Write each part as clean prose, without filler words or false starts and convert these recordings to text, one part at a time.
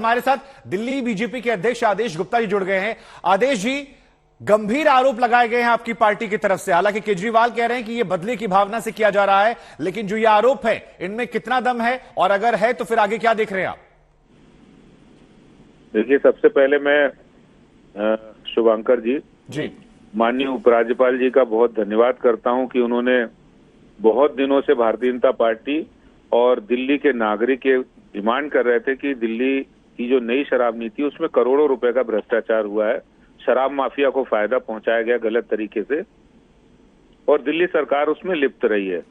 हमारे साथ दिल्ली बीजेपी के अध्यक्ष आदेश गुप्ता जी जुड़ गए हैं। आदेश जी, गंभीर आरोप लगाए गए हैं आपकी पार्टी की तरफ से। हालांकि केजरीवाल कह रहे हैं कि यह बदले की भावना से किया जा रहा है, लेकिन जो ये आरोप है इनमें कितना दम है, और अगर है तो फिर आगे क्या देख रहे हैं आप? देखिए, सबसे पहले मैं शुभंकर जी माननीय उपराज्यपाल जी का बहुत धन्यवाद करता हूं कि उन्होंने बहुत दिनों से भारतीय जनता पार्टी और दिल्ली के नागरिक ये डिमांड कर रहे थे कि दिल्ली की जो नई शराब नीति है उसमें करोड़ों रुपए का भ्रष्टाचार हुआ है, शराब माफिया को फायदा पहुंचाया गया गलत तरीके से, और दिल्ली सरकार उसमें लिप्त रही है।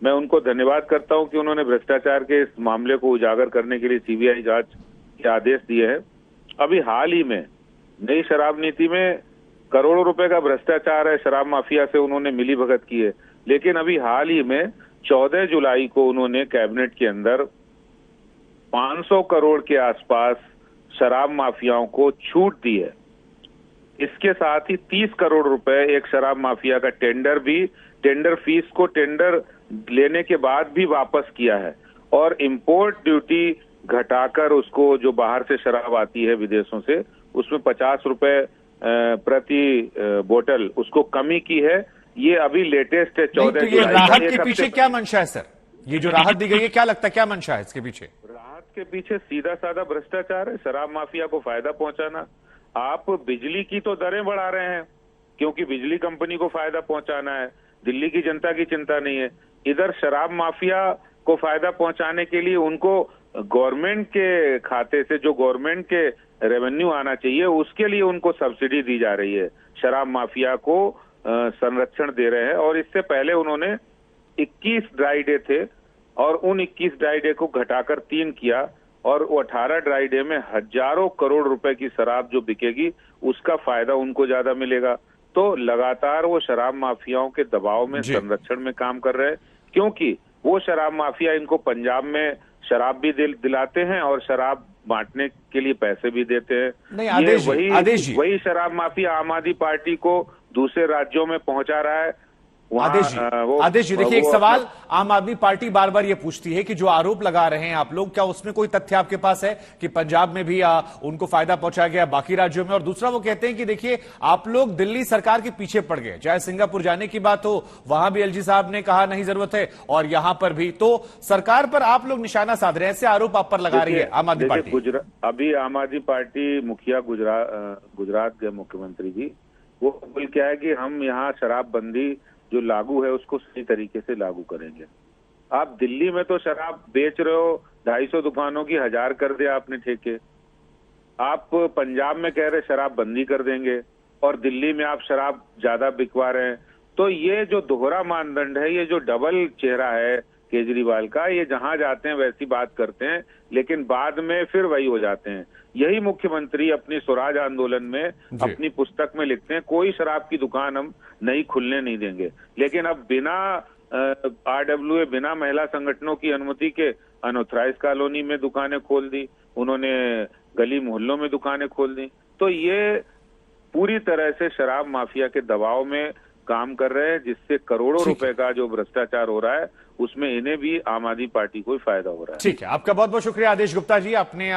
मैं उनको धन्यवाद करता हूं कि उन्होंने भ्रष्टाचार के इस मामले को उजागर करने के लिए सीबीआई जांच के आदेश दिए हैं। अभी हाल ही में नई शराब नीति में करोड़ों रुपए का भ्रष्टाचार है, शराब माफिया से उन्होंने मिली भगत की है, लेकिन अभी हाल ही में 14 जुलाई को उन्होंने कैबिनेट के अंदर 500 करोड़ के आसपास शराब माफियाओं को छूट दी है। इसके साथ ही 30 करोड़ रुपए एक शराब माफिया का टेंडर फीस को टेंडर लेने के बाद भी वापस किया है, और इंपोर्ट ड्यूटी घटाकर उसको, जो बाहर से शराब आती है विदेशों से, उसमें 50 रुपए प्रति बोतल उसको कमी की है। ये अभी लेटेस्ट है 14 जुलाई। राहत के पीछे क्या मंशा है सर? ये जो राहत दी गई है, क्या लगता है क्या मंशा है इसके पीछे? राहत के पीछे सीधा साधा भ्रष्टाचार है, शराब माफिया को फायदा पहुंचाना। आप बिजली की तो दरें बढ़ा रहे हैं क्योंकि बिजली कंपनी को फायदा पहुंचाना है, दिल्ली की जनता की चिंता नहीं है। इधर शराब माफिया को फायदा पहुंचाने के लिए उनको गवर्नमेंट के खाते से, जो गवर्नमेंट के रेवेन्यू आना चाहिए, उसके लिए उनको सब्सिडी दी जा रही है। शराब माफिया को संरक्षण दे रहे हैं। और इससे पहले उन्होंने 21 ड्राई डे थे और उन 21 ड्राई डे को घटाकर 3 किया, और वो 18 ड्राई डे में हजारों करोड़ रुपए की शराब जो बिकेगी उसका फायदा उनको ज्यादा मिलेगा। तो लगातार वो शराब माफियाओं के दबाव में, संरक्षण में काम कर रहे हैं, क्योंकि वो शराब माफिया इनको पंजाब में शराब भी दिलाते हैं और शराब बांटने के लिए पैसे भी देते हैं। नहीं, वही शराब माफिया आम आदमी पार्टी को दूसरे राज्यों में पहुंचा रहा है। आदेश जी, देखिए, एक सवाल आम आदमी पार्टी बार बार ये पूछती है कि जो आरोप लगा रहे हैं आप लोग, क्या उसमें कोई तथ्य आपके पास है कि पंजाब में भी उनको फायदा पहुंचाया गया, बाकी राज्यों में? और दूसरा, वो कहते हैं कि देखिए, आप लोग दिल्ली सरकार के पीछे पड़ गए, चाहे सिंगापुर जाने की बात हो, वहां भी एलजी साहब ने कहा नहीं जरूरत है, और यहां पर भी तो सरकार पर आप लोग निशाना साध रहे हैं। ऐसे आरोप आप पर लगा रही है आम आदमी पार्टी। अभी आम आदमी पार्टी मुखिया गुजरात के मुख्यमंत्री जी, वो बोल क्या है कि हम यहाँ शराबबंदी जो लागू है उसको सही तरीके से लागू करेंगे। आप दिल्ली में तो शराब बेच रहे हो, 250 दुकानों की 1000 कर दिया आपने ठेके। आप पंजाब में कह रहे शराब बंदी कर देंगे और दिल्ली में आप शराब ज्यादा बिकवा रहे हैं। तो ये जो दोहरा मानदंड है, ये जो डबल चेहरा है केजरीवाल का, ये जहां जाते हैं वैसी बात करते हैं, लेकिन बाद में फिर वही हो जाते हैं। यही मुख्यमंत्री अपनी स्वराज आंदोलन में अपनी पुस्तक में लिखते हैं, कोई शराब की दुकान हम नहीं खुलने नहीं देंगे। लेकिन अब बिना RWA, बिना महिला संगठनों की अनुमति के अनऑथराइज कॉलोनी में दुकानें खोल दी उन्होंने, गली मोहल्लों में दुकानें खोल दी। तो ये पूरी तरह से शराब माफिया के दबाव में काम कर रहे हैं, जिससे करोड़ों रुपए का जो भ्रष्टाचार हो रहा है उसमें इन्हें भी, आम आदमी पार्टी को फायदा हो रहा है। ठीक है, आपका बहुत बहुत शुक्रिया आदेश गुप्ता जी। आपने